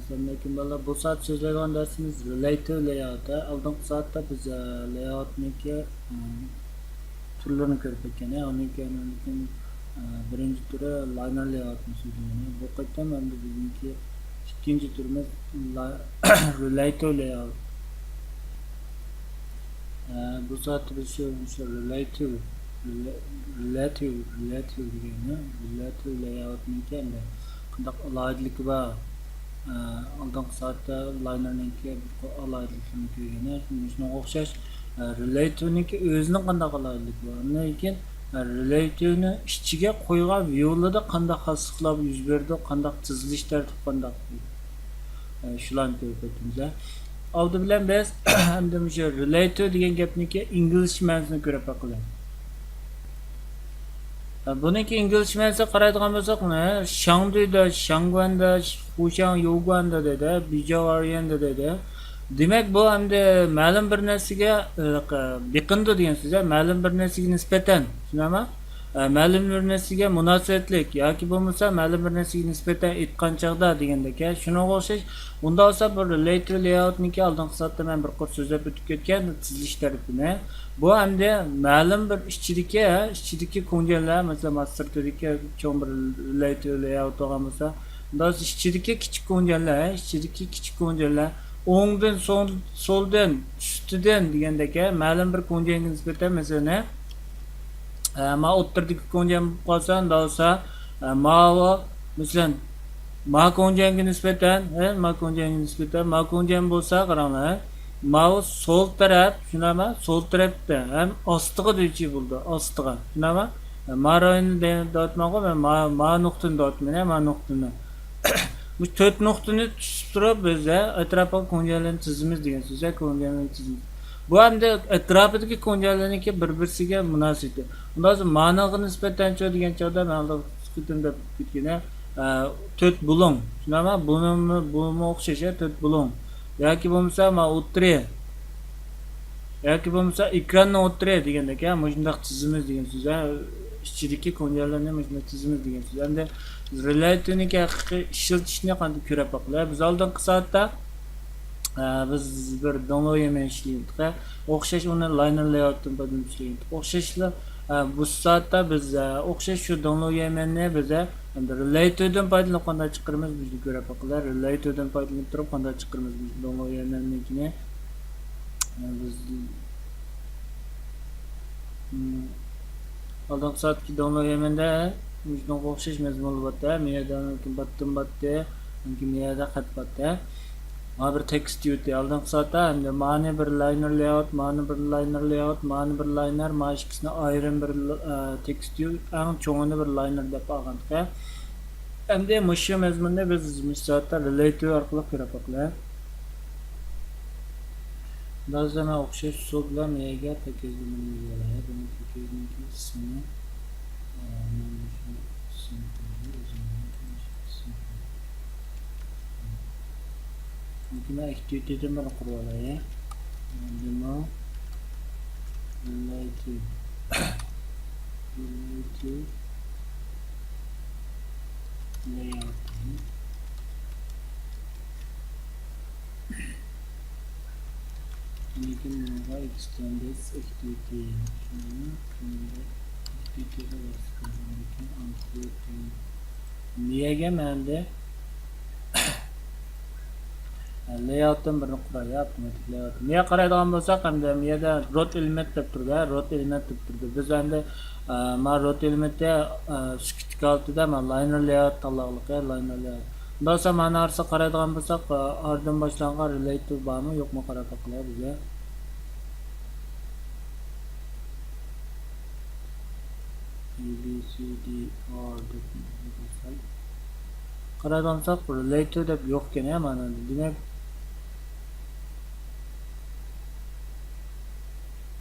Assalamualaikum bala. Bu saat so'zlaydigan darsimiz relative layout. Oldingi soatda biz layoutniki turlarini ko'rib o'tgan. Uning birinchi turi liner layoutni so'zlaymiz. Bu qaytam endi bizniki ikkinchi turimiz relative layout. Bu soatda biz shu relative degani relative layoutniki endi qanday alohidaligi bor. Oldingi soatda linerninki alohidligini ko'rgan. Shunga o'xshash relativeniki o'zining qanday alohidligi bor. Lekin relativeni ichiga qo'ygan viewlarda qanday xosliklar yuz berdi, qanday tizilish tartibi qanday shularni ko'rib o'tamiz. Oldi bilan biz endi shu relative degan gapniki ingliz ma'nosini ko'rib o'qiymiz. Buniki ingliz ma'nosida qaraydigan bo'lsak, Shangduida, Shangguanda, Fushan, Youguanda dedi, Bijaorianda dedi. Demak, bu endi ma'lum bir narsaga biqindi degan so'z, ma'lum bir narsaga nisbatan, tushunami? Ma'lum bir narsaga munosabatlik yoki bo'lmasa ma'lum bir narsaga nisbatan aytgan chaqda degandek, shunga o'xshash. Bunda olsa bir relative layoutniki oldingi soatda men bir qor so'zlab o'tib ketgan tizilish tartibini. Bu endi ma'lum bir ichidagi ko'njanlar, masalan, masterturdagi cho'ng bir relative layout olgan bo'lsa, bunda ichidagi kichik ko'njanlar o'ngdan so'ldan ustidan degandek, ma'lum bir ko'njanga nisbatan masalan ma o'rtadagi ko'njam qolsa, bo'lsa masalan ma ko'njanga nisbatan ma ko'njam bo'lsa qaranglar, ma so'l taraf, tushunami? So'l tarafda ham ostiga do'chi bo'ldi, ostiga. Tushunami? Ma rayoni da'vatmoqqa ma nuqtani da'vatmayman, ma nuqtani. Bu 4 nuqtani tutib turib biz atrofiga ko'njalarni chizamiz degan so'z, ko'njalarni chizamiz. Bu endi atrofidagi ko'njalarniki bir-biriga munosib. Undan so'ng ma'noga nisbatan degan chog'da men deb ketgan 4 bulung. Tushunami? Buni o'xshash 4 bulung. Yoki bo'lmasa ma o'tri. Yoki bo'lmasa ekranni o'tri degandek, shunday chizamiz degan so'z. Ichidagi ko'njalarni shunday chizamiz degan so'z. Endi relativeniki haqiqiy ishlatishni qanday ko'rib boqlar. Biz oldingi soatda biz bir download ishlaydik. O'xshash uni liner layoutdan foydalanishlik. O'xshashlar bu soatda biz o'xshash shu downloadni biz endi relativedan foydalanib qanday chiqaramiz bizni ko'rib boqlar. Relativedan foydalanib turib qanday chiqaramiz biz downloadni biz oldingi soatki downloadda bizga o'xshash mazmunlar bor. Meyadan batda, meyada xat bor. Mana bir tekst yo'ti oldingi soatda endi mana bir liner layout, mana bir liner, mana ikkisini ayrim bir tekst yo't, eng cho'ngini bir liner deb olgandik. Endi shu mazmunda biz soatda relative orqali ko'rib boqlar. Bazılarına o'xshash so'zlar meyaga paketlanadi. Buni paketning ismini Buna ehtiyojim bor qurolaya. Nima? Relative layout. Lekin bunga extended activity niyaga menda layoutdan birini quradi, avtomatik layout. Niya qaraydigan bo'lsak, hamda miyada root element deb turdi, Biz endi ma root elementda skitk altida ma liner layout tanlag'liq, liner layout. Bundan so'ng mana narsa qaraydigan bo'lsak, ardan boshlangan relative bormi, yo'qmi qarab boqinglar bizga. ABCDR deb qaraydigan bo'lsak, relative deb yo'q ekan, mana demak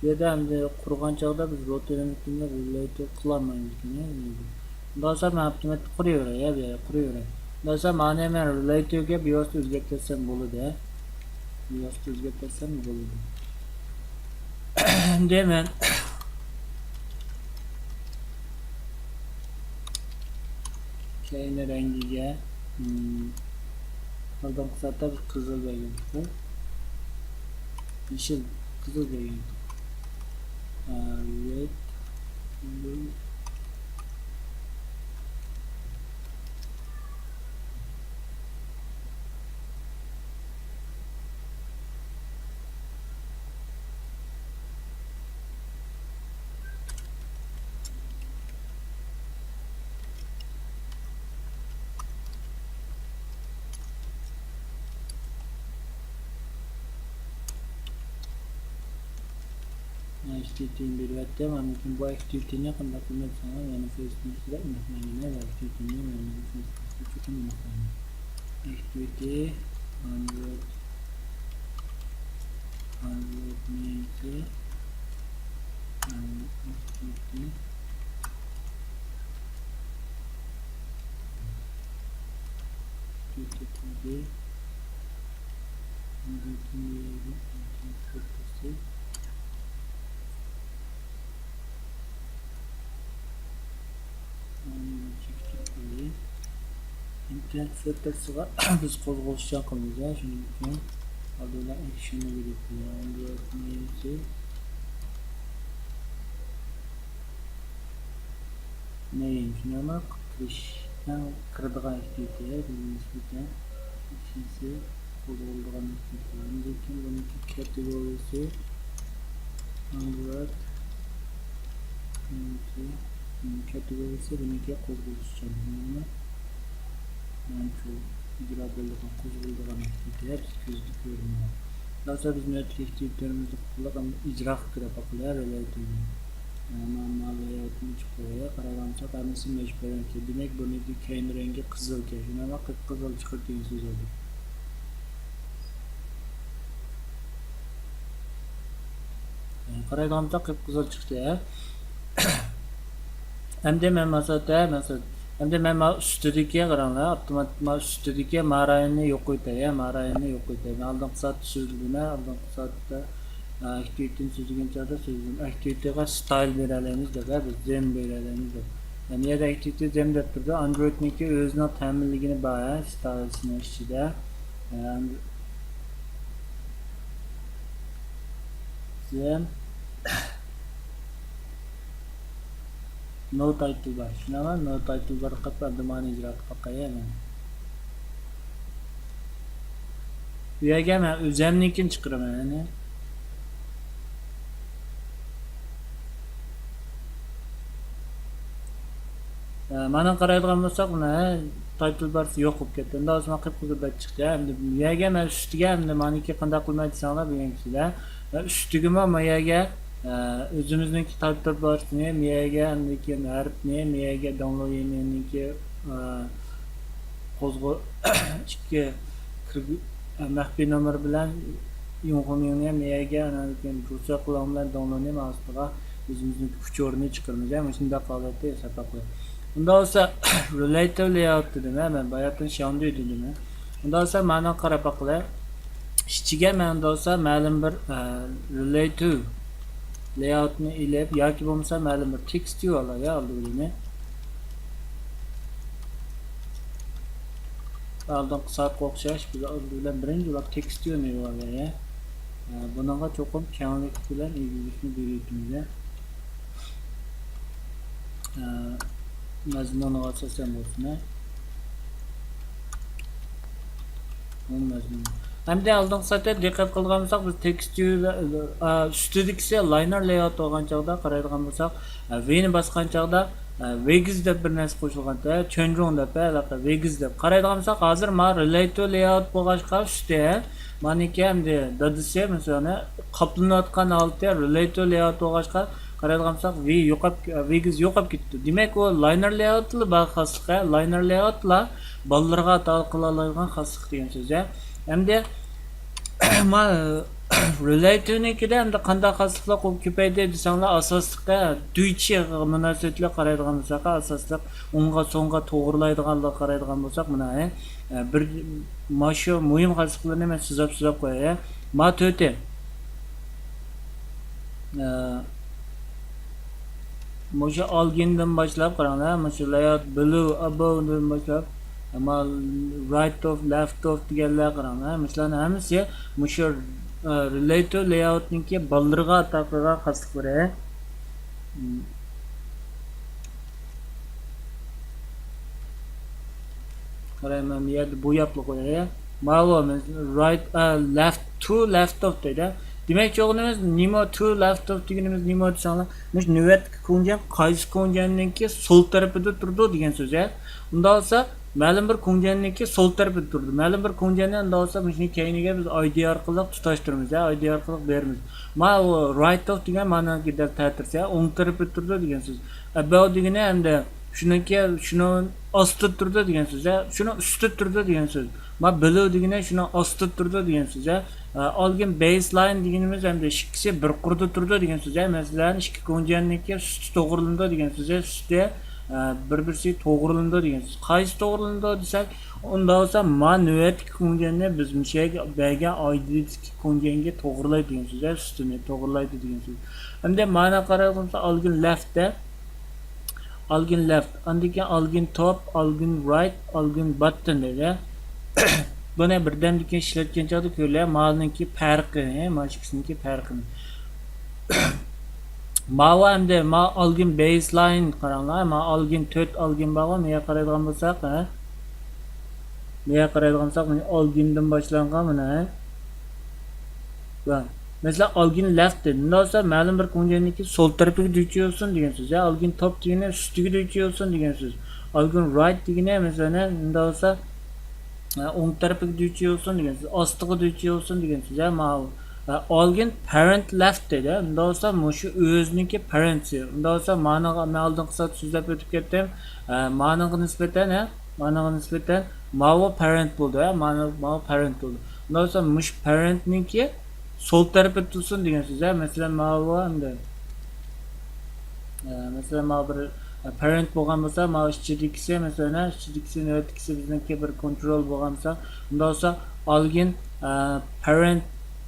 yerda endi qurgan chog'da biz root elementni relative qilolmaymiz ekan. Bundan so'ng men avtomatik quraveray. Bundan so'ng mana men relativega biyosni o'zgartirsam bo'ladi. Endi men keyin rangiga Aldığım saatte biz kızıl belirttik. Yeşil, kızıl belirttik. Red, blue. Activity'nin bir vette ama mümkün bu activity'ne kadar kılmak sana yani Facebook'ta unutmayın. Ne var activity'ni yani Facebook'ta çok unutmayın. Activity 100 neyse activity activity internet filtresiga biz qo'zg'olishcha qilamiz shuning uchun oldindan action'ni belirtamiz. Name shunami kirishdan kiradigan activity nisbatan ikkinchisi qo'zg'oladigan activity lekin buniki kategoriyasi Android kategoriyasi buniki qo'zg'olishcha manchu ijro bo'lgan qo'zg'oladigan activity ko'zga ko'rinadi. Daha biz activity'lerimizni qilib ijro qilib qo'yamiz. Layoutini chiqarga qaragancha qanisi mashbaran ki demak buniki keyin rengi qizil ki shunama qizil chiqib degan so'z oldi. Qaragancha qizil chiqdi. Endi men masalan endi men ustidagi qaranglar avtomatik ustidagi marayni yo'q qo'ydi, marayni yo'q qo'ydi. Oldingi soat so'zligini oldingi soatda activity'ni so'zlagan chog'da so'zlim activity'ga style beramiz deb biz zem beramiz deb. Yani yer activity zem deb turdi. Androidniki o'zining ta'minligini bor, stylesini ichida. Zem no title bar. Shunama no title bar qilib domani ijro qilib qo'yaman. Bu yerga men o'zimnikini chiqaraman, yani. Mana qaraydigan bo'lsak, buni title bar yo'q bo'lib ketdi. Endi hozir men qilib chiqdi. Endi bu yerga men ustiga endi meniki qanday qilmay desanglar bilgansizlar. Ustigimi men yerga o'zimizniki title barni, miyega andiki harfni, miyaga download yemeniki qo'zg'o ikki maxfiy nomer bilan yo'qolmayotgan miyaga analikin ruscha qilam bilan download nima aslida o'zimizniki uchorini chiqarmiz. Mana shunday holatda yasab qo'yamiz. Unda olsa relative layout dedimi? Men bayatdan shunday dedim. Unda olsa ma'no qarab baqlar. Ichiga menda olsa ma'lum bir relative layoutni ilib yoki bo'lmasa ma'lum bir text yo'qlar ya oldimi? Oldingi soatga o'xshash biz bilan birinchi ular text yo'qlar ya. Bunga cho'qim kenglik bilan ilgili berayotimiz. Mazmunga asosan bo'lsin. Mazmun. Hamda oldingi soatda diqqat qilgan bo'lsak, biz text ustidagisi liner layout olgan chog'da qaraydigan bo'lsak, V-ni bosgan chog'da Vegas deb bir narsa qo'shilganda, Chonjong deb Vegas deb qaraydigan bo'lsak, hozir men relative layout bo'lg'achqa ustida meniki hamda dadisi masalan qoplanayotgan holda relative layout bo'lg'achqa qaraydigan bo'lsak, Vegas yo'qolib ketdi. Demak, u liner layoutlar bor xoslikqa, liner layoutlar bolalarga atal qila oladigan xoslik degan so'z. Hamda men relative'nikida hamda qanday xosliklar ko'paydi desanglar, asosliqqa Deutsche munosabatlar qaraydigan bo'lsak, asosliq unga so'ngga to'g'rilaydiganlar qaraydigan bo'lsak, mana bir mashu muhim xosliklarni men sizlab qo'yay. Ma to'ti Moja olgindan boshlab qaranglar, mana shu layout blue above dan boshlab Ama right of, left of deganlar qarang. Masalan, hammasi mushu relative layoutningki ballarga ato qilgan qasliqlari. Qarayman, bu yerda bo'yabli qo'yay. Ma'lum, right, left to left of deydi. Demak, o'g'limiz nima to left of deganimiz nima desanglar, mush navbatga ko'ngan qaysi ko'nganniki sol tarafida turdi degan so'z. Unda olsa, ma'lum bir ko'nganniki sol tarafida turdi. Ma'lum bir ko'ngandan unda olsa, mushni keyiniga biz id orqali tutashtiramiz, id orqali beramiz. Ma o right of degan ma'noga ta'tirsa, o'ng tarafida turdi degan so'z. About degani hamda shuni ostida turdi degan so'z, shuni ustida turdi degan so'z. Ma below degani shuni ostida turdi degan so'z. Olgan baseline deganimiz hamda ikkisi bir qurda turdi degan so'z. Masalan, ikki ko'nganniki suti to'g'rilindi degan so'z. Suti bir-birisi to'g'rilindi degan so'z. Qaysi to'g'rilindi desak, unda olsa ma navbatga ko'nganni biz mushaga bergan oydiki ko'nganga to'g'rilaydi degan so'z. Sutini to'g'rilaydi degan so'z. Hamda ma'no qaraganda olgan leftda algin left, andiki algin top, algin right, algin button dedi. Buni birdamlikka ishlatgan chog'da ko'rlar, ma'lumki farqi, mashqsiniki farqini. Ma'va hamda ma algin baseline qaranglar, ma algin 4 algin bog'i, menga qaraydigan bo'lsak, algindan boshlangan mana. Va mesela algin left dedi. Bundan sonra ma'lum bir ko'nganniki sol tarafiga duchiyorsun degan so'z. Algin top degani ustiga duchiyorsun degan so'z. Algin right degani mesela bundan sonra o'ng tarafiga duchiyorsun degan so'z. Ostiga duchiyorsun degan so'z. Algin parent left dedi. Bundan sonra mushu o'ziniki parentsi. Bundan sonra ma'noga oldin qisqa so'zlab o'tib ketdim. Ma'noga nisbatan ma'vo parent bo'ldi. Ma'vo parent bo'ldi. Bundan sonra mush parentniki sol tarafı tutsun degan so'z. Mesela ma'vo hamda mesela ma bir parent bo'lgan bo'lsa, ma ichidagisi mesela ichidagisi navbatgisi bizniki bir control bo'lgan bo'lsa, unda olsa algin parent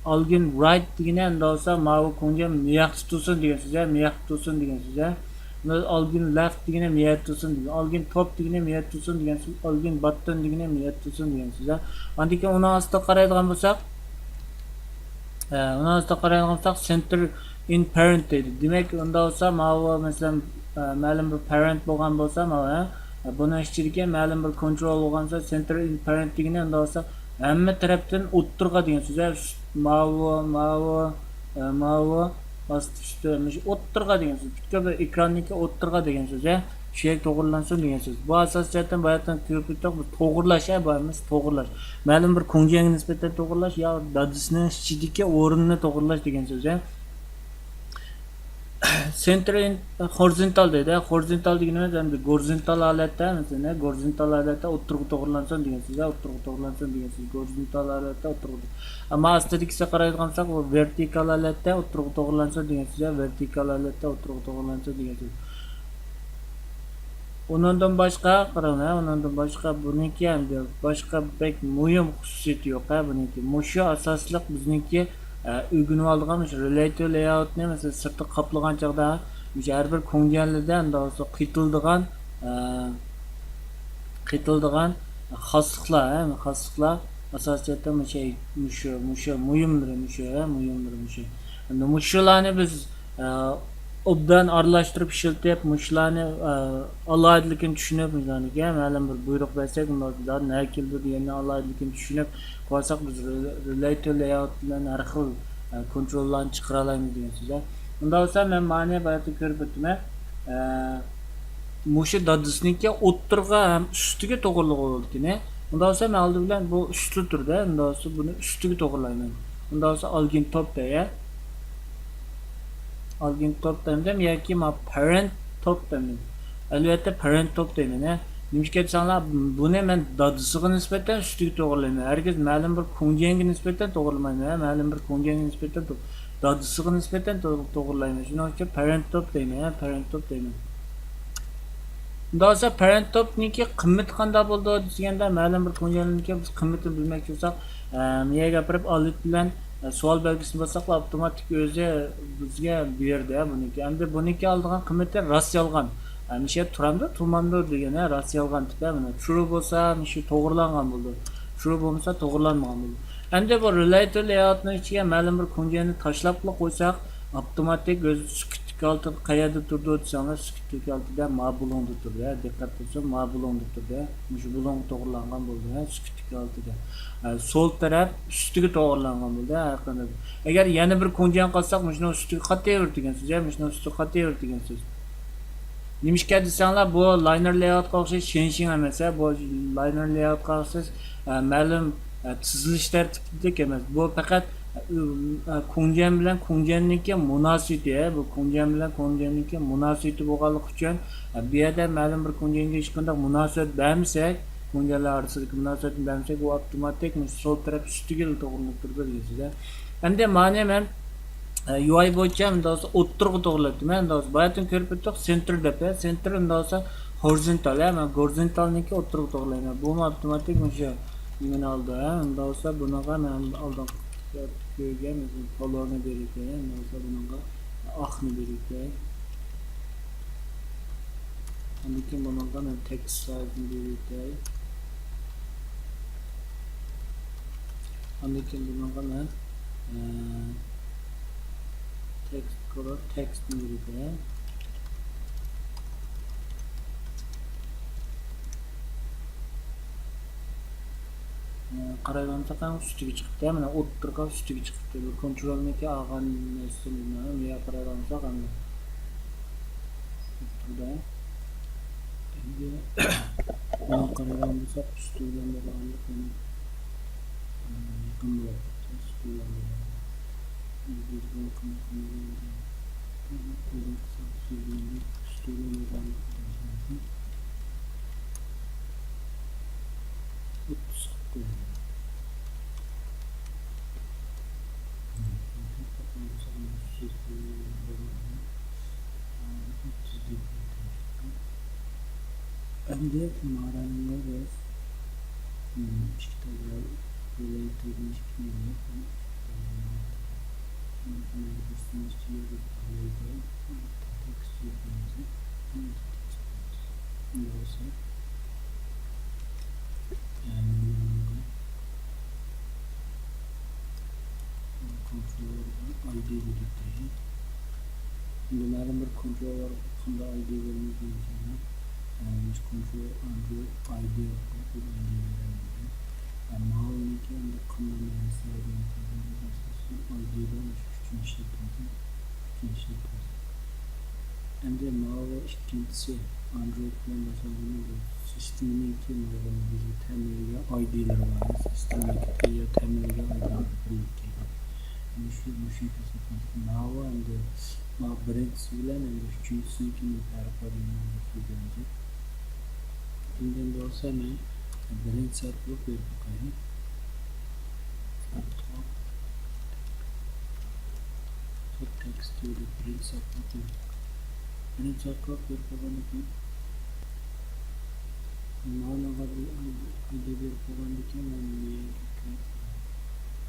algin right degani unda olsa ma'vo ko'ngan miyaq tutsin degan so'z. Miyaq tutsin degan so'z. Algin left degani miyaq tutsin degan. Algin top degani miyaq tutsin degan so'z. Algin button degani miyaq tutsin degan so'z. Andiki uni ostida qaraydigan bo'lsak, uni ostida qaraydigan bo'lsak center in parent deydi. Demak, unda olsa ma'vo masalan ma'lum bir parent bo'lgan bo'lsa, buni ichidagi ma'lum bir control bo'lgan bo'lsa, center in parent degani unda olsa hamma tarafdan o'ttirga degan so'z. Ma'vo ostida o'ttirga degan so'z. Bitta bir ekranniki o'ttirga degan so'z. Şey to'g'rilansin degan so'z. Bu asos jihatdan bayatdan ko'p to'g'irlash, bo'lmas to'g'irlash. Ma'lum bir ko'nganga nisbatan to'g'irlash yo dadisini ichidagi o'rinni to'g'irlash degan so'z. Center in horizontal deydi. Horizontal deganimiz hamda horizontal holatda, masalan, horizontal holatda o'ttirga to'g'rilansin degan so'z. O'ttirga to'g'rilansin degan so'z. Horizontal holatda o'ttirga. Ammo astidagisiga qaraydigan bo'lsak, u vertikal holatda o'ttirga to'g'rilansin degan so'z. Vertikal holatda o'ttirga to'g'rilansin degan so'z. Ondan başqa qaranglar, ondan başqa buniki hamda boshqa bek muhim xususiyati yo'q, buniki. Mushu asosliq bizniki o'rganib olgan relative layoutni masalan sirtni qoplagan chog'da har bir ko'nganlidan do'sa qitildigan xosliqlar asosiyatda mushu muhimdir. Endi mushularni biz obdan aralashtirib ishlatib, mushlarni alohidligini tushunib, ma'lum bir buyruq bersak, undan nima keldi deganni alohidligini tushunib qo'ysak, biz relative layout bilan har xil kontrollarni chiqara olamiz degan so'z. Unda bo'lsa men ma'noga bayatda ko'rib o'tdim. Mushu dadisniki o'ttirga ham ustiga to'g'rilib bo'ldi. Unda bo'lsa men oldi bilan bu usti turdi. Unda bo'lsa buni ustiga to'g'rilayman. Unda bo'lsa algin top deya algin top demdim yoki ma parent top demdim. Albatta parent top deyman. Nimishga desanglar, buni men dadisiga nisbatan ustiga to'g'rilayman. Herkes ma'lum bir ko'nganga nisbatan to'g'rilayman. Ma'lum bir ko'nganga nisbatan dadisiga nisbatan to'g'rilayman. Shuning uchun parent top deyman. Parent top deyman. Unda parent topniki qimmati qanday bo'ldi deganda, ma'lum bir ko'nganlikka biz qimmatini bilmoqchi bo'lsak, menga gapirib olib bilan savol belgisini bossak, avtomatik o'zi bizga berdi buniki. Endi buniki oldigan qimmati rost yolg'on. Mişe turamda turmandır degan rost yolg'on tip mana shuru bo'lsa shu to'g'irlangan bo'ldi. Shuru bo'lmasa to'g'irlanmagan bo'ldi. Endi bu relator layoutning ichiga ma'lum bir kunjani tashlab qo'ysak, avtomatik o'zi sukutlik altida qayerda turdi desanglar, sukutlik altida ma'bulongda turdi. Diqqat qilsa ma'bulongda turdi. Shu bulong to'g'irlangan bo'ldi, sukutlik altida. Sol taraf ustiga to'g'irlangan bo'ldi. Agar yana bir kunjan qilsak, shuni ustiga qatayaver degansiz, shuni ustiga qatayaver degansiz. Nimishga desanglar, bu liner layoutga o'xshash shin emas, bu liner layoutga o'xshash ma'lum tizilish tartibidek emas. Bu faqat kunjan bilan kunjanniki munosibati, bu kunjan bilan kunjanniki munosibati bo'lganligi uchun bu yerda ma'lum bir kunjanga hech qanday munosabat bermasak, kunjanlar orasidagi munosabatni bermasak, u avtomatik sol taraf ustiga to'g'rilib turadi deysizda. Endi mana men UI bo'yicha undaqsa o'ttirg'i to'g'riladi. Men undaqsa bayatdan ko'rib o'tdik, center deb, center undaqsa horizontal, men horizontalniki o'ttirg'i to'g'rilayman. Bu avtomatik o'sha nimani oldi, undaqsa bunaqa men oldin ko'rgan polorni berilgan, undaqsa bunaqa oqni berilgan. Lekin bunaqa men text size'ni berilgan. Lekin bunaqa men text color text berilgan. Qaragancha ham ustiga chiqdi, mana o'ttirga ustiga chiqdi. Bu kontrolniki olgan narsani ya qaragancha ham ustiga. Endi buni qaragan bo'lsak, ustiga bo'lganlik buni yaqin bo'ladi. Ustiga endi marangga biz ishtalar related ID belirteyim. Bunların bir kontrol hakkında ID vermek gerekiyor. Kontrol Android ID hakkında ID verelim. Mağluki anda kullanılan sayıdan ID'den üçüncü şekilde. Endi mağlu ikincisi Android bilan mesela sistemin iki mağlunun bizi temeliga ID'ler var. Sistemin iki temeliga ID'ler birlikte. Müşü mağlu endi birincisi bilan endi üçüncüsünükini farq qilib Bundan da olsa ben birinci sayfaya bir bakayım. Text diyor birinci sayfaya bir. Birinci sayfaya bir bakalım. Mana kadar ID bir bakalım ki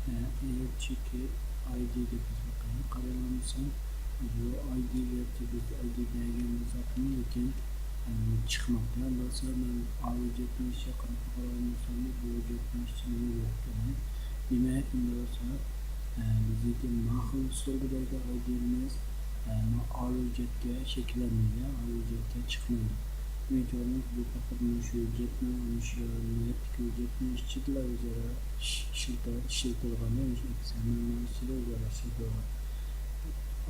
eğer çeki ID de biz bakayım. Karalamışsan bu ID verdi biz ID belgemiz zaten lekin çıkmakta. Nasıl ben alacakım işe kararlanmışsam bu alacakım işçiliğini yaptım. Demek olsa bizim mahsul sorgudaki ID'miz alacakya şekillenmeli, alacakya çıkmalı. Mecburumuz bu fakat müşücetme, müşücetme işçiler üzere şirketlerine eksenlerine üzere şirketler.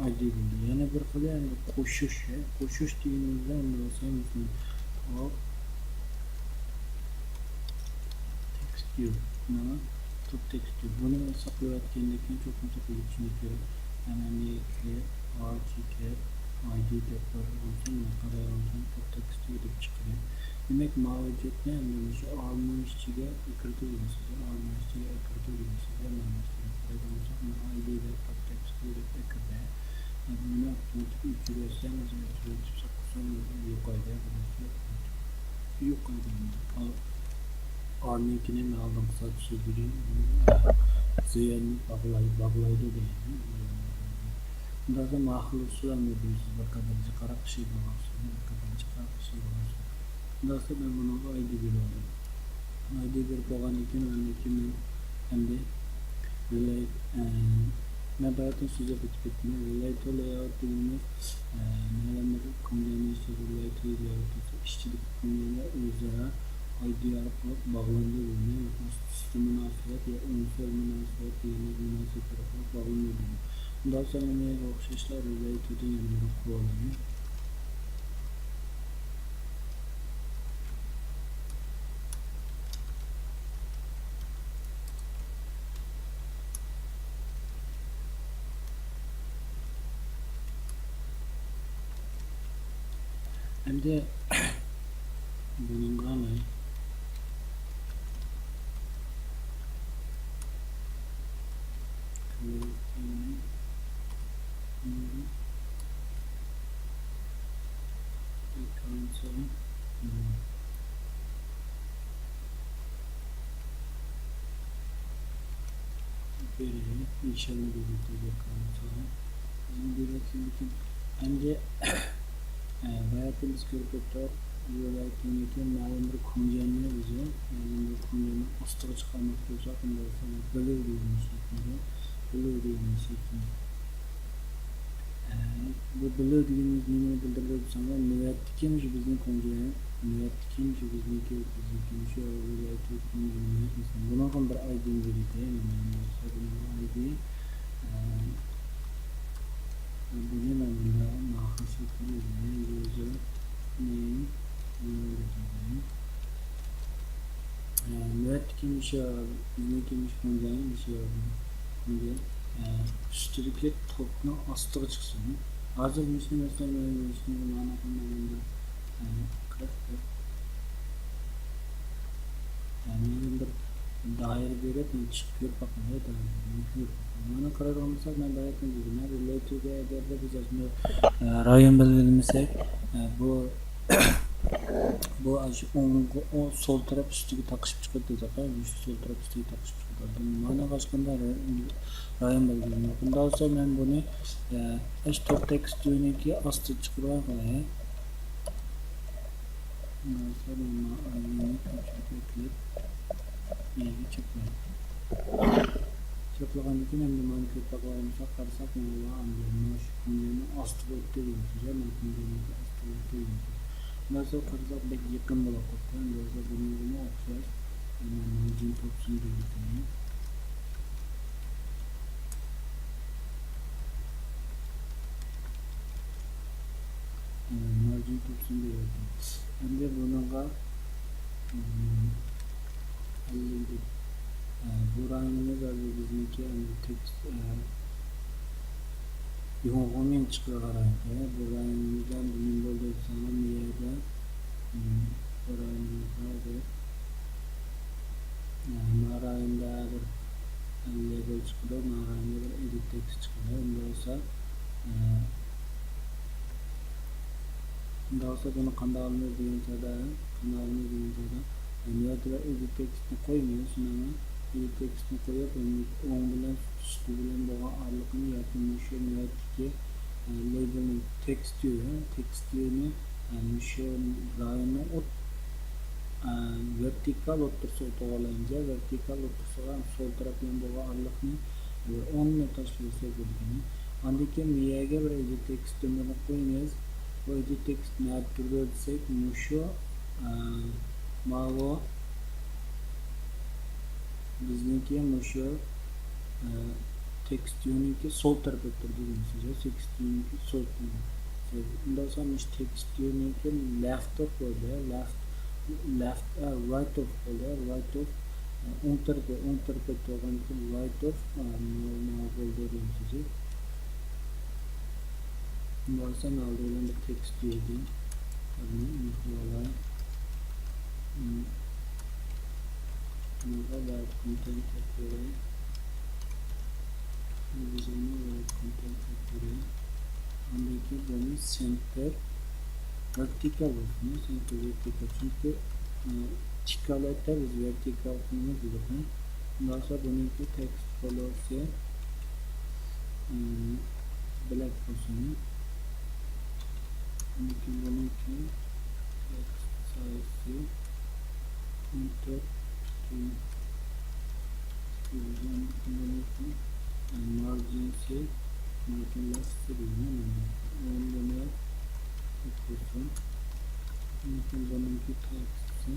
ID buldu. Yani bir kılı yani koşuş dediğimizde mesela hop text diyor. Top text diyor. Bunu saklayarken çok mutlaka geçmek yani ACK ID depolar olsun ne kadar olsun top text diye çıkıyor. Demek mağlucet ne anlamış? Alma işçiye ekırtı olması, alma işçiye ekırtı olması, ID de top text diye ekırtı. Bunu otomatik ücretten ücretsiz kusanımızın yukarıda yukarıda örneğini mi aldım kısa sözleri ziyanlı bağlaydı değil Bundan sonra mahsul sulam veriyorsunuz. Kadarcık kara bir şey bulursun. Kadarcık kara bir şey bulursun. Bundan sonra ben bunu ID veriyorum. ID verip olan için hem de relate ben bayatın söze bitmeye relate layout dediğimiz neler kombinasyon işte relate layout işçilik kombinasyon üzere ID arka bağlandı ürünü sistem münasebet ya unsur münasebet ya münasebet tarafı bağlandı ürünü. Daha sonra neye okşayışlar relate'de yanında kullanılıyor. Hem de bunun kanı inşallah belirtecek sonra bizim belirttiğimiz hem de hayatımız körpekler yönetimdeki malum bir kumcanlı bize malum bir kumcanlı astığı çıkarmak olacak sonra böyle ödüyormuş şeklinde böyle ödüyormuş şeklinde bu böyle ödüyormuş neyini bildirdiği sonra müvettikemiş bizim kumcanlı müvettikemiş bizdeki böyle ödüyormuş buna kan bir aydın verildi yani ID bugün anında mahsus edildiği user name müvettikemiş bizdekiymiş kumcanlı bir şey oldu. Şimdi üstelik toplu astığı çıksın. Hazır mısın mesela şimdi bana anlamında kırıktır. Yani bir daire göre çıkıyor bakın ne daire bana karar olmasa ben dayak dedim. Relative ederde biz aslında rayon belirlemesek bu bu o sol taraf üstüge takışıp çıkarttı zaten sol taraf üstüge takışıp çıkarttı. Mana başkanda rayon belirleme. Bundan sonra ben bunu h text yöneki astı çıkarıyor ya. Bundan sonra ayını ekleyip yeni çıkıyor. Çıplagan için hem de mantık baklarımıza karsak meyve andırmış. Kumyanın astı öttürüyoruz. Kumyanın astı öttürüyoruz. Nasıl karsak pek yakın bulaklıktan böyle bunun okşar. Margin topsun belirtmeyi. Margin topsun belirtmeyi. Hem de buna halledip bu rayonumuz abi bizimki yani text yoğunluğun çıkıyor arayınca bu rayonumuzdan bunun böyle zaman bir yerde bu rayonumuzda bir marayında bir label çıkıyor marayında bir edit text çıkıyor daha sonra bunu kanalını deyince de niyetine edit text'ini koymuyorsun ama edit text'ini koyup onun bilen üstü bilen boğa ağırlıkını yapılmış niyetteki label'ın text diyor ya text diyor'unu şu rayonu vertikal otursa otoğalayınca vertikal otursa sol tarafından boğa ağırlıkını onunla taşlıyorsa bildiğini andaki miyage bir edit text'ini koymuyoruz bu edit text ne yaptırıyor desek şu mavi bizimki şu text yönünki sol tarafı oturduğunu size text yönünki sol tarafı bundan sonra text yönünki left of oluyor right of oluyor right of ön tarafı olan right of mavi oluyor size bundan sonra aldığım bir text diyeceğim olay web content factory vizyonu web content factory andaki bunun center vertical olsun center vertical çünkü çıkalete biz vertical bunu biliriz ondan sonra bununki text follows black olsun. Bununki text sayısı enter bununki marginsi marginlaştırıyor. Ondan yapıyorsun. Bununki text'i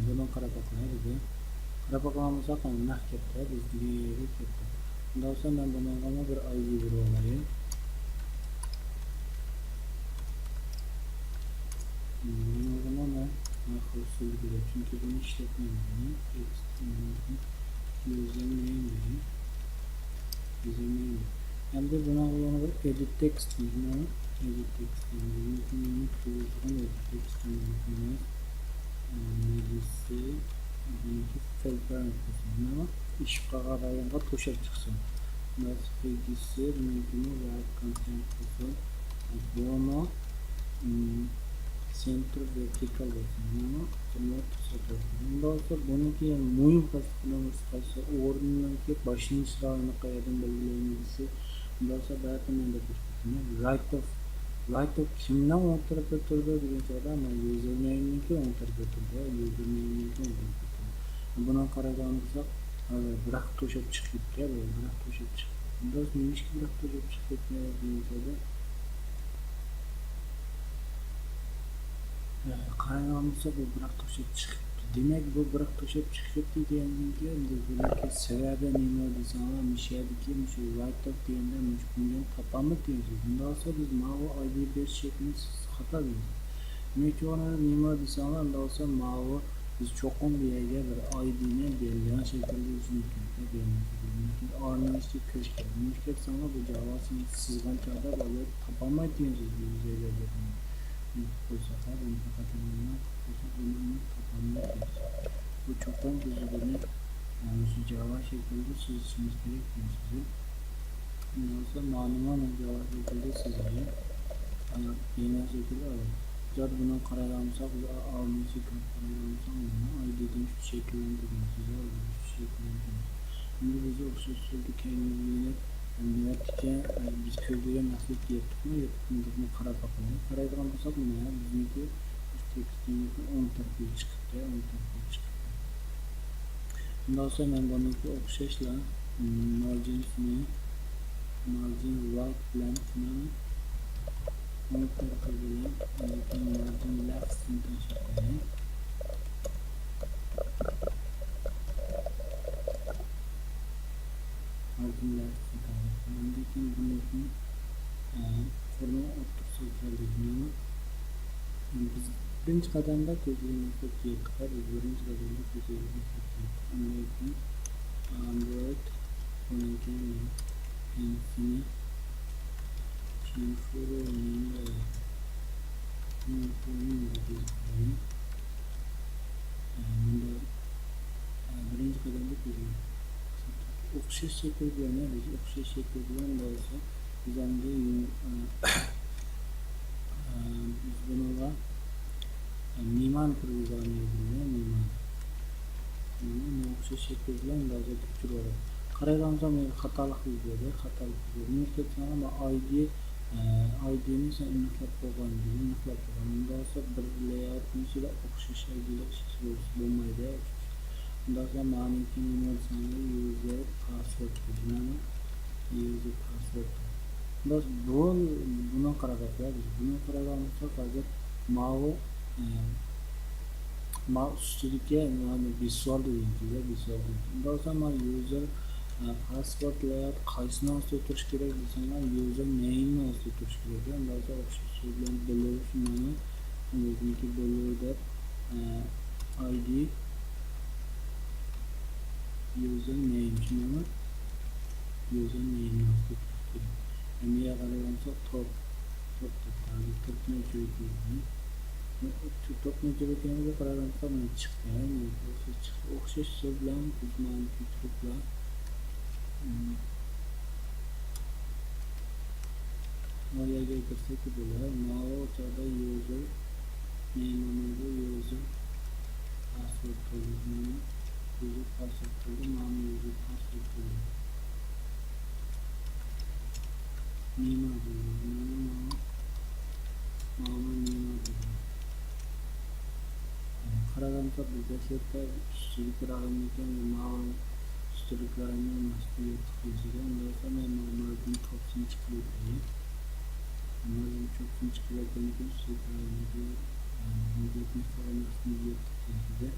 bunun kara bakmaya gidiyor. Kara bakmamıza kanunlar kepte, biz bir kepte. Daha sonra ben buna bir ID bir olayı. O zaman ben usul bile çünkü bunu işletmem. Username hem de buna kullanılır edit text edit text meclisi bununki filtre ama iş kararıyla tuşa çıksın. Nasıl bilgisi mümkün olarak content olsun. Bunu center vertical olsun ama remote setup. Bundan sonra bununki muhim kısmı ordununki başını sıralarına kaydın belirlenmesi. Bundan sonra dağıtımında bir kısmı right of kimden o tarafa oturduğu birinci adam ama username'ninki o tarafa oturduğu username'ninki o tarafa oturduğu. Buna kararlanırsak bırak tuşa çıkıp ya böyle bırak tuşa çıkıp. Bundan sonra neymiş ki bırak tuşa çıkıp ne birinci kararlanırsa bu bırak tuşa çıkıp. Demek bu bırak tuşa çıkıp diyenler geldi. Buradaki sebebi mimar dizaynı müşahede girmiş. Right of diyenler müşkünlerin tapamı diyoruz. Bundan sonra biz mavi ID5 şeklinde hata diyoruz. Demek ki ona mimar dizaynı da olsa mavi biz çok bir yere bir ID'ne belirleyen şekilde üzümlüklerinde belirleyen. Arnavişte köşke. Müşkek sana bu cevabını sızgan kağıda böyle tapamı diyoruz bu yüzeylerinde. Bu sefer bunu kapatılığına bunu kapanmaya çalışıyor. Bu çoktan düzgünü yani şu cevap şeklinde çizişimiz gerekmiyor size. Bundan sonra manuman cevap şeklinde çizilir. Yeni şekilde alır. Zaten bunun kararlarımıza almayı şekilde kararlarımıza almayı ID'den şu şekillendirmeyi size alır. Şu şekillendirmeyi. Şimdi bize o sözlü kendiliğine biz köylüye nasıl yaptık mı bunu kara bakalım. Karaya bakalım mı ya? Bizimki tekstimizde 10 tarafı çıktı. 10 tarafı çıktı. Bundan sonra ben bununki okşaşla margin right plan falan 10 tarafı vereyim. Margin left sinten şeklini. Margin left sinten şeklini. Bununki formu otursa geldiğini biz birinci kademde gözlemimizi yaptık. Birinci kademde gözlemimizi yaptık. Android onunki Infinity Şinfuru önünde birinci kademde gözlemimizi okşaş şekilde ne biz okşaş şekilde de olsa bizimde biz bununla mimar kurgulanabiliyor mimar. Okşaş şekilde de olsa Türkçe olarak. Karaylanca hatalık izledi, hatalık izledi. Mümkün ama ID'ni sen ünlükler programı ünlükler programında olsa bir layout mesela okşaş ID'ler bulmaydı. Bundan sonra maniki mimar sana user password bulunanı user password. Buna karar verdik. Buna karar vermişsek hazır mavi üstündeki yani visual ilgili visual. Bundan sonra user password layout kaysına tutmuş gerek sana user name'ini tutmuş gerek. Bundan sonra okşaşlardan belirlenmesi önümüzdeki bölümde ID user name şimdi user name'ini tutmuş gerek. Emeğe kararlarsa top yani tutma çözümü tutma çözümü kararlarsa mı çıktı yani okşaş sözlen uzman tutukla oraya getirsek böyle mavi ortada user name user password koyduğunu user qaragancha bizda shetda üstünlüklerini mal üstünlüklerini nasıl yetkileyen olsa normalde topsun çıkıyor diye. Normalde topsun çıkıyor diye üstünlüklerini yetmiş falan nasıl yetkileyen.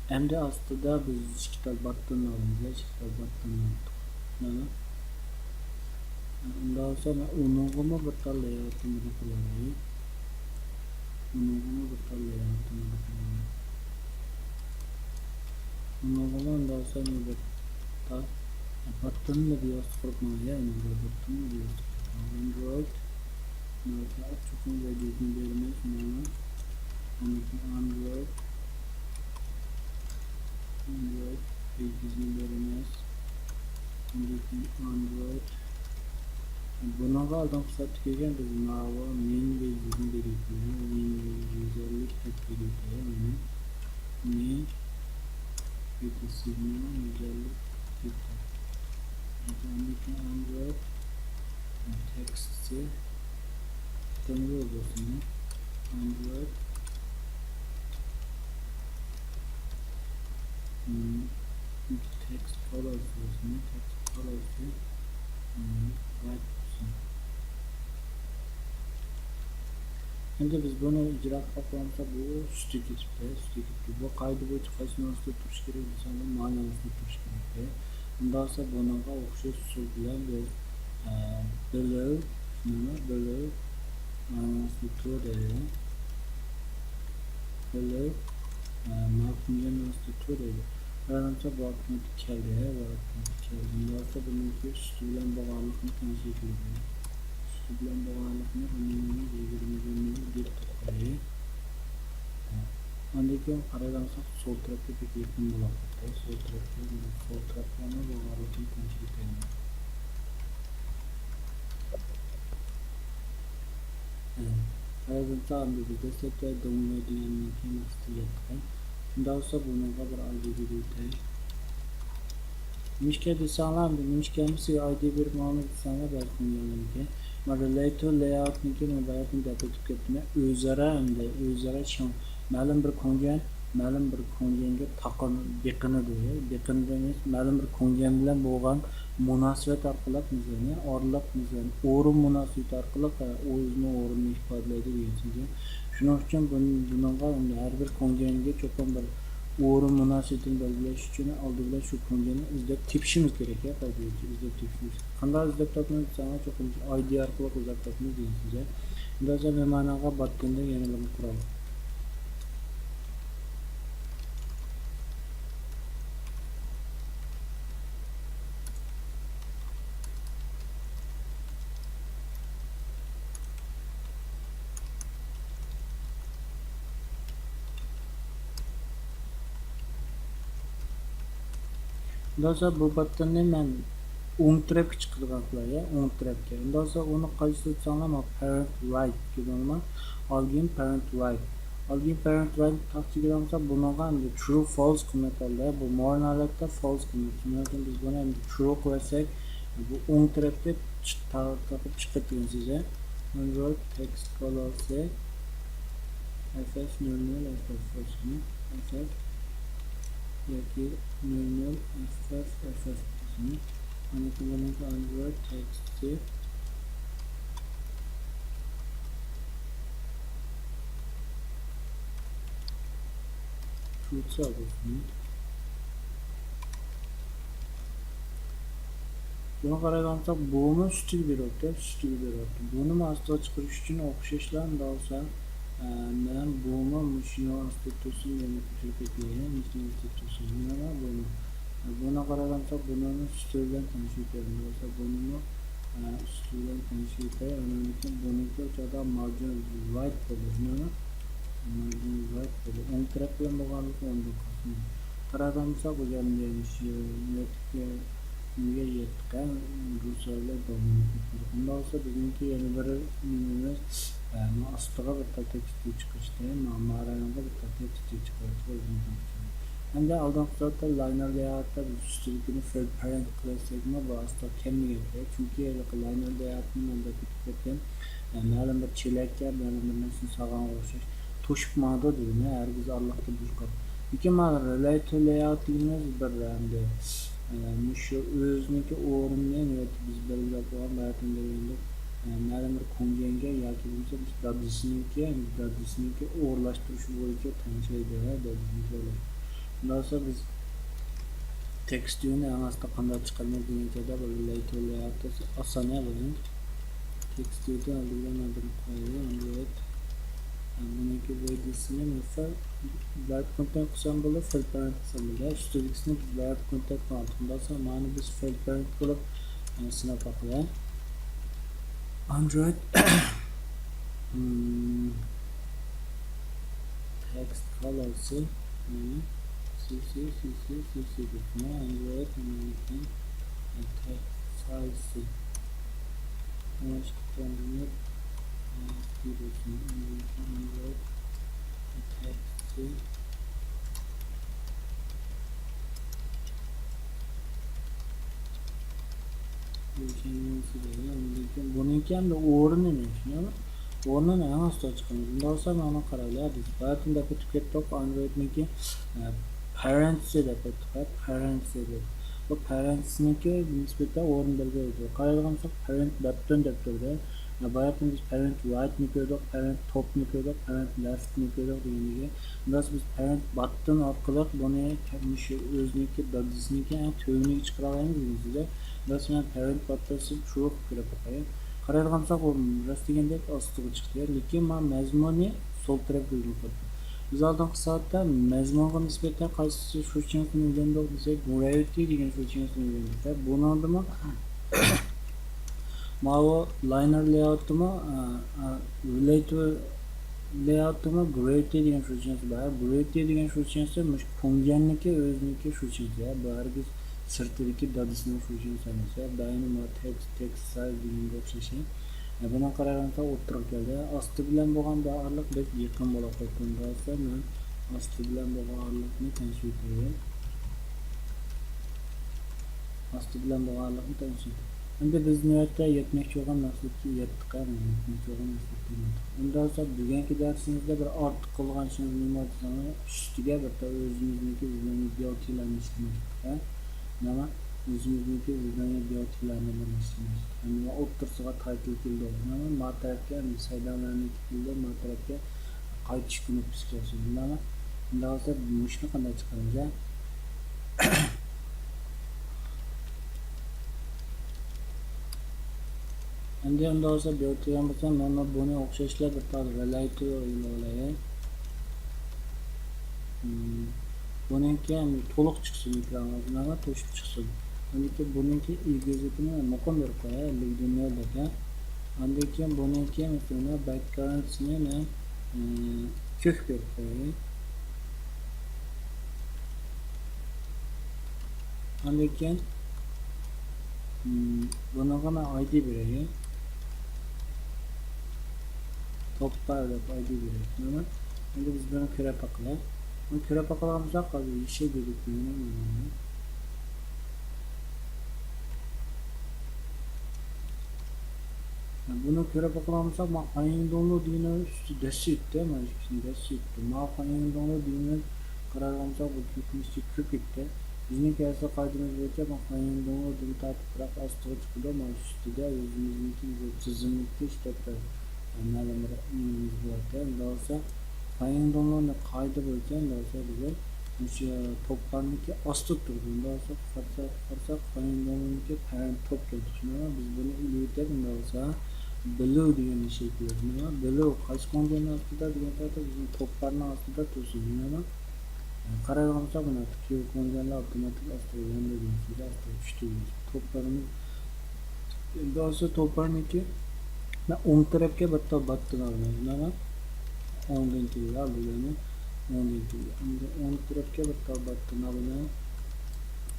Hem de aslında biz kitap baktığını alınca kitap baktığını aldık. Yani ondan sonra unuguma batalya yaptığını kullanmayı. Unuguma batalya yaptığını kullanmayı. Unuguma ondan sonra batal battığını bir yastık kurmaya yani battığını bir yastık kurmaya. Android mesela çok güzel düzgün vermez ama Android düzgün vermez. Android buna kaldım satırken biz mava min ve yüzün gerekiyor. Min ve yüzerlik hep gerekiyor. Yani min yetiştirme yüzerlik gerekiyor. Özellikle Android teksti tanıyor olsun. Android text colors olsun. Text colors right olsun. Şimdi biz bunu icra kaplamamızda bu stüdyoda bu kaydı boyunca kaçın nasıl tutuş gerekiyor insanın manasını tutuş gerekiyor. Bundan sonra buna okşayış usul bilen ve below manasını tutuyor. Below markımca nasıl tutuyor. Aranca bu aritmetik kelliye ve aritmetik kelliye. Bundan sonra bununki üstü bilen bağlılıkını tanışır ediyor. Bilen bağlılıkını önemli birbirine bir toparlayı. Andaki aradansa sol tarafta pek yakın bulaklıkta. Sol taraflarına bağlılıkını tanışır ediyor. Aradansa andaki sekte doğumlu dinamiki nasıl yapıyor. Daha sonra bunun kadar ayrı Mişke desanlar mı? Mişke misi ID bir muamele desanlar belki yanımda. Moderator layout niki mobile'ın data tüketme özara şan ma'lum bir konjanga taqin biqini deydi. Biqin demek ma'lum bir konjang bilan bo'lgan munosabat orqali bizani orliq bizani o'rin munosabat orqali o'zini o'rinni ifodalaydi deysiz. Shuning uchun bunga har bir konjanga cho'qim bir o'rin munosabatini belgilash uchun oldindan shu konjani izlab tepishimiz kerak ya izlab tepishimiz. Qanday izlab topamiz? Sana cho'qim ID orqali izlab topamiz deysiz. Bundan sonra ma'noga botganda yana bir qurol. Ondan sonra bu bottanı men o'ng tarafga chiqarganlar ya, o'ng tarafga. Ondan sonra uni qaysi tutsanglar parent right deganman. Olgin parent right. Olgin parent right tasdiqlansa bunga true false qilmoqlar. Bu muayyanatda false qilmoqlar. Biz buni true qo'ysak bu o'ng tarafga taqib chiqib size. Android text color'si ff00 ff yoki 00 ff ismi. Hani kullanıcı Android text'i tutsa olsun. Buna qaragansak bunu üstü bir oldu. Bunu asla çıkarış için o'xshashlar da olsa men bunu mashina institutsi yana ko'rsatadigan institutsi nima bunu. Buna qaragansak buni ustidan tanishib bo'lsa buni ustidan tanishib o'tib buniki joda margin right bo'ladi. Margin right bo'ladi. O'ng taraf bilan bo'lganligi o'nda qolsin. Qaragansak bu yerga niye yetgan ruslarla dominant. Bundan sonra bizimki yana bir nimamiz astiga bitta tekstni chiqishdi, ma'maranga bitta tekstni chiqarishdi. Hem de aldan zaten liner layout'ta biz üstündekini third parent class'ekme bu aslında kemiğe göre. Çünkü liner layout'ın onda tüketken malum bir çelekler, malum bir nesin sağan oluşur. to'shibmadi deydi, hargiz Allohga boshqa. Lekin mana relative layout deymiz bir endi shu o'ziniki o'rnini biz belgilab qo'ygan matnda endi ma'lum bir konjanga yoki bo'lmasa biz dadisniki o'g'irlashtirish bo'yicha tanishlaydi dadisniki. Bundan biz tekst yönü en azından qanday chiqarmak degan bir relative layout oson bo'ladi. Tekst yönü aldigan qo'yib buniki bo'ydisini misol web content qilsam bo'ladi, fill parent qilsam bo'ladi. Üstüdikisini biz web content qilamiz. Bundan so'ng mana biz fill parent qilib sinab qo'yamiz. Android text color'si CC gitme Android text size Android text buniki ham o'rnini o'rnini ham aslo chiqamiz. Bundan so'ng mana qaranglar, biz batında o'tib ketdik Androidniki parents deb o'tib, parents deb. Bu parentsniki nisbatan o'rin belgilaydi. Qaraydigansak parent button deb turdi. Bayatın biz parent right ni ko'rdik, parent top ni ko'rdik, parent left ni ko'rdik deganiga. Bundan biz parent button orqali buni shu o'ziniki dadisniki to'yini chiqara olamiz bizda. Bundan parent buttonsi shu ko'rib qo'yamiz. Qaraydigansak u rastdagandek ostiga chiqdi, lekin men mazmuni sol tarafga o'tdim. Biz oldingi soatda mazmunga nisbatan qaysi funksiyasini o'rgandik desak, gravity degan funksiyasini o'rgandik. Buni oldimi Mao liner layout mu relative layout mu gravity degan funksiyasi bor. Gravity degan funksiyasi konjanniki o'ziniki funksiyasi. Bu hargiz sirtidagi dadisning funksiyasi emas. Doimo text size deganga o'xshashi. Buna qaraganda o'tirib keldi. Osti bilan bo'lgan bog'liq biz yaqin bo'la qolganda men osti bilan bog'liqni tanishib o'taman. Osti bilan bog'liqni tanishib. Endi biz niyatda yetmoqchi bo'lgan narsaga yetdik, yetmoqchi bo'lgan narsaga. Undan so'ng bugungi darsimizda bir ortiq qilgan ishimiz nima desam, ustiga bitta o'zimizniki videolarni ishlamoqda. Nima? O'zimizniki videolarni birlashtiramiz. Endi o'ttirsiga title keldi. Nima? Matrafga saydalarni keldi, matrafga qaytish knopkasi keldi. Nima? Undan so'ng mushni qanday chiqaramiz? Endi unda olsa bertirgan bo'lsam, mana buni o'xshashlar bir tal relative o'ylaydi. Buniki ham to'liq chiqsin ekranga, to'shib chiqsin. Buniki ilgizikni muqim berib qo'yay, dunyoda. Andiki buniki mesela backgrounds'ni kök berib qo'yay. Andiki bunaqa men ID beraylik. Toplar deb ID beraylik. Endi biz buni ko'rib bakalım. Bunu ko'rib bakalımsak hozir ishga dedik buni. Bunu ko'rib bakalımsak men ayın download degan üstüde sitde, mana shuni desitdi. Men ayın download degan qaralgansak bu ko'pincha ko'p ketdi. Bizning esa qoidamiz bo'yicha men ayın download deb tartib biroq ostiga chiqdi, mana ustida o'zimizning tizimlikda ishlatib ma'lum bir bo'lardi. Unda ayın download qoida bo'yicha unda o'sha toplarniki ostida turdi. Unda qarsak ayın downloadniki parent top keldi. Biz buni ilo'yib unda below degan şey ko'ramiz. Below qaysi konjani ostida degan tartib bizning toplarni ostida tursin. Qaraydigansak buni konjanlar avtomatik ostida yondirilgan tushdi. Toplarimiz endi o'sha toplarniki o'ng tarafga bitta button olamiz. O'ngdan bo'lgani endi o'ng tarafga bitta button olamiz.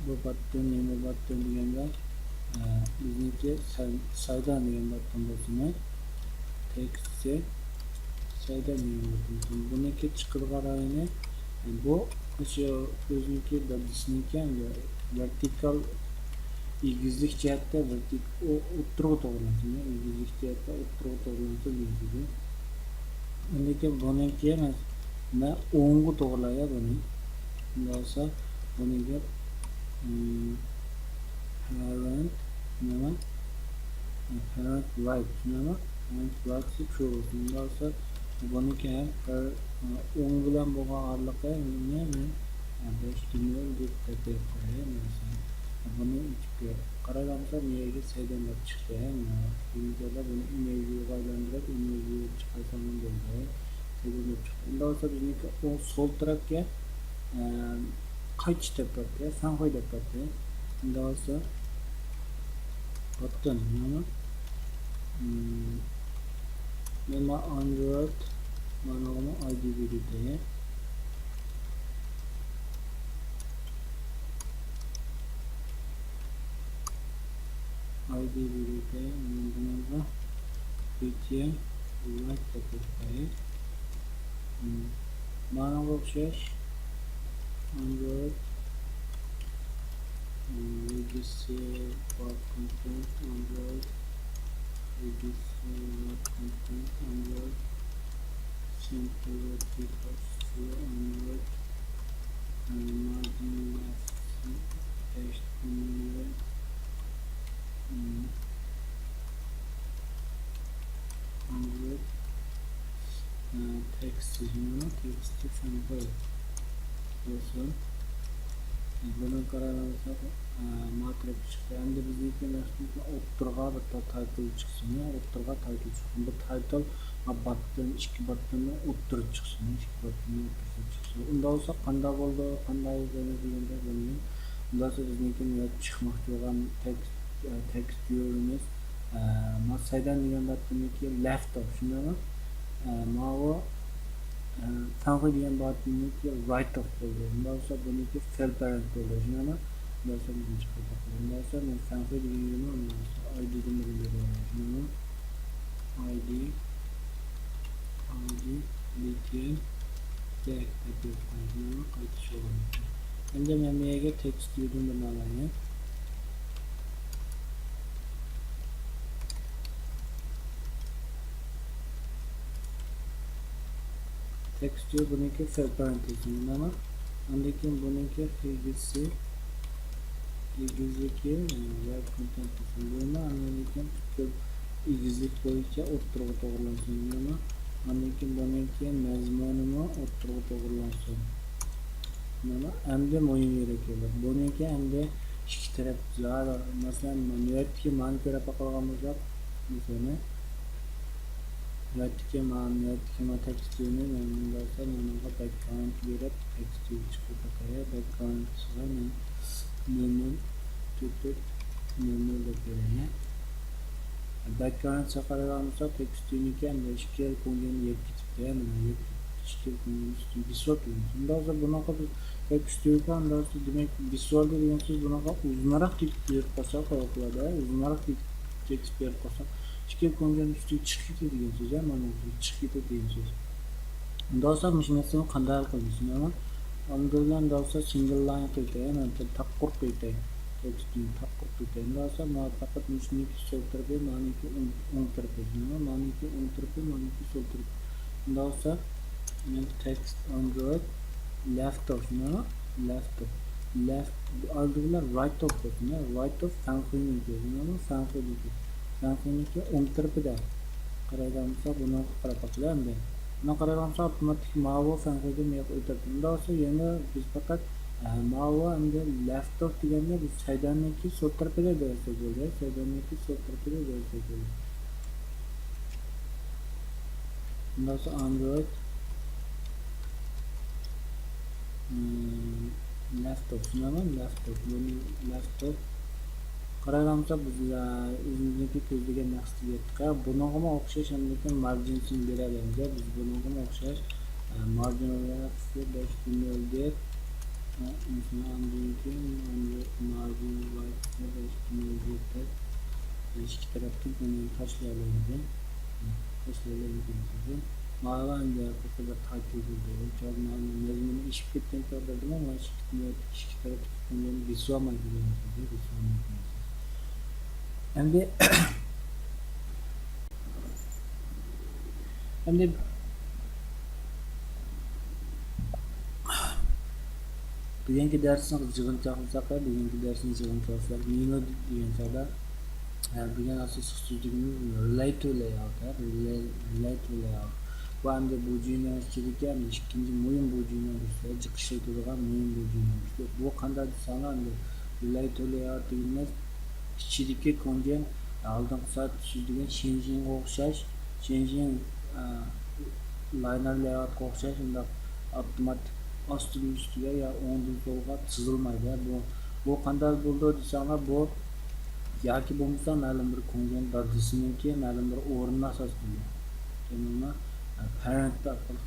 Bu button nima button deganda bizniki saydan degan button bo'lsin. Tekstchi saydan degan button. Buniki chiqirganini bu o'sha o'ziniki dadisniki vertikal egizlik jihatda o'ttirib to'g'rilansin. Egizlik jihatda o'ttirib to'g'rilansin deydi. Lekin buniki emas. Ben 10'u to'g'rilay buni. Bundan olsa buniga parent nima? Parent right nima? Parent right deb shu bo'lsin. Bundan olsa buniki ham 10 bilan bo'lgan orliqi nima? 5 deb deb qo'yayım mesela. Bunu ikiga qaragansa niyaga saydanlab chiqdi. Videoda buni image aylantirib, image chiqarsam bo'ladi. Saydanlab chiqdi. Undan sonra bizniki o sol tarafga qaytish tepadi, sanqoy tepadi. Undan sonra button nima? Mana Android mana uni ID beradi. ID beradi. Bunda page right tepadi. Mana bu o'xshash Android register for content Android register content Android simple details to Android margin left HTML Android text sample olsun. Bunu kararlarsa matrix çıktı. Hem de bizdeki mesela o'ttirga bitta title çıksın ya, o'ttirga title çıksın. Bu title button, iki button'ı o'ttir çıksın, iki button'ı o'ttir çıksın. Unda olsa qanday bo'ldi, qanday bo'ldi deganda bilmayman. Unda siz bizniki niyat chiqmoqchi bo'lgan text diyorimiz masaydan degan button'niki left of, shundaymi? Mana sanqoy degan button'niki right of bo'ldi. Undan sonra buniki cell parent bo'ldi. Shundaymi? Undan sonra birinchi qayta qildim. Undan sonra men sanqoy deganimni undan sonra ID ni beraman. Shundaymi? ID btn text deb qo'ydim. Qaytish o'rniga. Endi men bu yerga text diyorni bilaman. Text diyor bununki cell parantezinin ama andaki bununki ilgisi web content kısmında andaki ilgizlik boyunca o'ttirib to'g'rilansın ama andaki bununki mazmunini o'ttirib to'g'rilansın. Mana endi mo'yin kerak. Bununki endi ikki taraf zar masalan niyatga ma'ni ko'ra qolgan bo'lsa mesela niyatga ma'ni tekstini menga menga background berib text chiqib ketadi. Background sig'ini men tutib men deb beraman. Background chaqirganimizda tekstini ham ishkal qo'ygan yer ketibdi. Mana ishkal qo'ygan üstü visual. Bundan sonra bunaqa tekstni undan sonra demak visual degan so'z bunaqa uzunroq tekst berib qo'ysa qo'yiladi. Uzunroq tekst berib qo'ysa ishkal qo'ygan üstü chiqib ketadigan so'z ham mana chiqib ketadigan so'z. Undan sonra mashinasini qanday qilamiz? Mana undan sonra single line qo'ydi. Taqqur qo'ydi. Tekstni taqqur qo'ydi. Undan sonra faqat mashinani sol tarafga, maniki o'ng tarafga, maniki o'ng tarafga, maniki sol tarafga. Undan sonra text Android left of left aldılar right of right of sanqoyni diyor. Sanqoyniki o'ng tarafida qaragansa buni qarab qo'yamiz. Buni qaragansa avtomatik mavo sanqoyga meyap o'tadi. Undan sonra yana biz faqat mavo endi left of deganda biz saydanniki sol tarafida bersa bo'ladi. Saydanniki sol tarafida bersa bo'ladi. Undan sonra Android left of qaragansa biz o'zimizniki ko'zlagan maqsadga yetdik. Bunga o'xshash hamda marginsini beramiz. Biz bunga o'xshash marginlarga 5.0 deb mesela andiki margin var 5.0 deb ikki tarafdan buni tashlaymiz. Ma'lum bir title bo'ldi. Jurnal mazmuni ishib ketgan taqdirda mana ikki tarafdan visual endi bugungi darsni yig'incha qilsak, bugungi darsni yig'incha qilsak, mino degan joyda bugun asosiy so'zligimiz relate to layout, relate to layout. Bu hamda bu jurnalistchilikka ikkinchi muhim bu jurnalistlar chiqishlaydigan muhim bu jurnalistlar. Bu qanday desanglar, hamda relate to layout deganimiz ichidagi kongen oldingi soat so'zlagan changing o'xshash, changing liner layoutga o'xshash undaq avtomatik ostidan ustiga yo o'ngdan so'lga chizilmaydi. Bu qanday bo'ldi desanglar, bu yoki bo'lmasa ma'lum bir kongen dadisiniki ma'lum bir o'rinni asos qilgan. Demak, parent orqali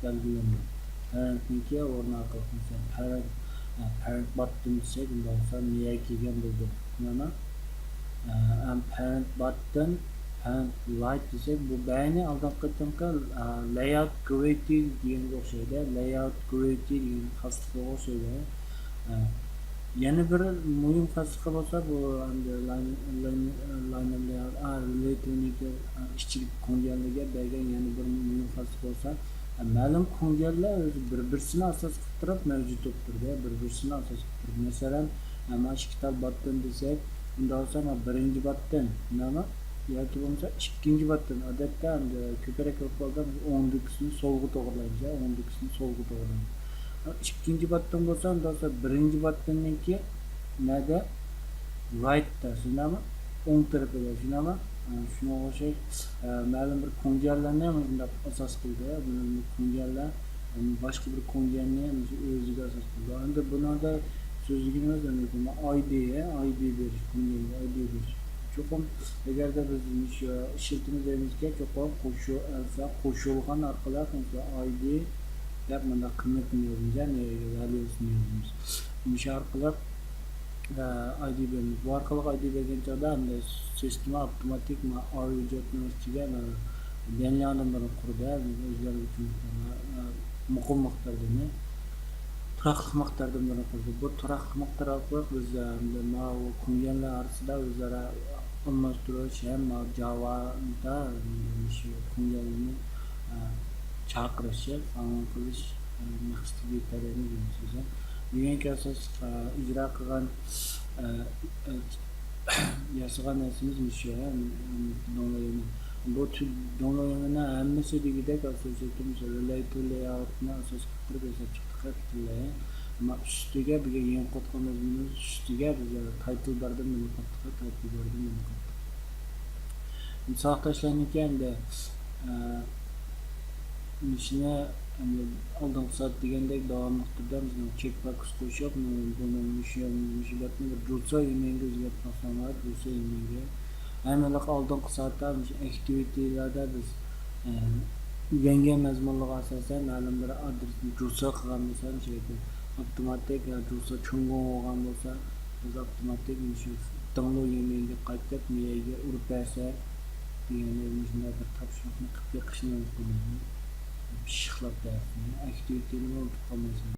belgilangan. Parentniki o'rni orqali qilgan. Parent button desak, unda bo'lsa miya kelgan bo'ldi. Mana parent button, parent light desak, bu bayni oldingi layout creative deganga o'xshaydi. Layout creative degan xastaga o'xshaydi. Yana bir muhim xastaga bo'lsa, bu line layout relative ishchilik kongenligiga bergan yana bir muhim xasta bo'lsa, ma'lum kongenlar o'zi bir-birini asos qilib turib mavjud bo'lib turadi. Bir-birini asos qilib turadi. Masalan, mana shu kitob button desak, unda bo'lsa birinchi button nima yoki bo'lmasa ikkinchi button. Odatda ko'proq holda o'ngdikisini so'lga to'g'rilaymiz, o'ngdikisini so'lga to'g'rilaymiz. İkinci button bo'lsa, unda birinchi buttonniki nada rightda, shunami? O'ng tarafida, shunami? Shunga o'xshash ma'lum bir kongenlarni ham shunday asos qildi. Bu kongenlar boshqa bir kongenni ham o'ziga asos qildi. Endi bunada so'zligimiz ID berish, kongenga ID berish. Cho'qim agarda biz shu ishiltimizga cho'qim qo'shilgan orqali ID deb mana qiymatini yozamiz, valyusini yozamiz. O'sha orqali ID beramiz. Bu orqali ID bergan joyda sistema avtomatik ariyotni ichiga belgilangan bir qurdi, o'zlari uchun muqim miqdordani turaqli miqdordan bir qurdi. Bu turaqli miqdor orqali biz bu kongenlar orasida o'zaro almashtirish ham Java'da shu kongenlarni chaqirishi, qonun qilish maqsadiga yetadigan bo'lsa, bugungi asos ijro qilgan yasagan narsamiz shu, donlayman. Bu donlaymanlar hammasi degidek asosiyatimiz relate to layoutni asos qilib yasab chiqdik. Ama ustiga bizga yeng qotqanimiz ustiga bizga title barda meni qotdi, title barda meni qotdi. Misol tashlangan endi ishni oldingi soat degandek davomli turda bizni checkbox qo'shib, buni mushibatni bir jutsa emailga o'zgartirsanlar, jutsa emailga. Ayniqsa oldingi soatda activity'larda biz yangi mazmunlarga asosan ma'lum bir adresni jutsa qilgan bo'lsa, shayda avtomatik jutsa cho'ngan bo'lgan bo'lsa, biz avtomatik shu download emailga qaytib, miyaga urib bersa, degan shunday bir topshiriqni qilib yiqishni mumkin. Pişiqlab dersin, activity'ni unutib qolmaysan.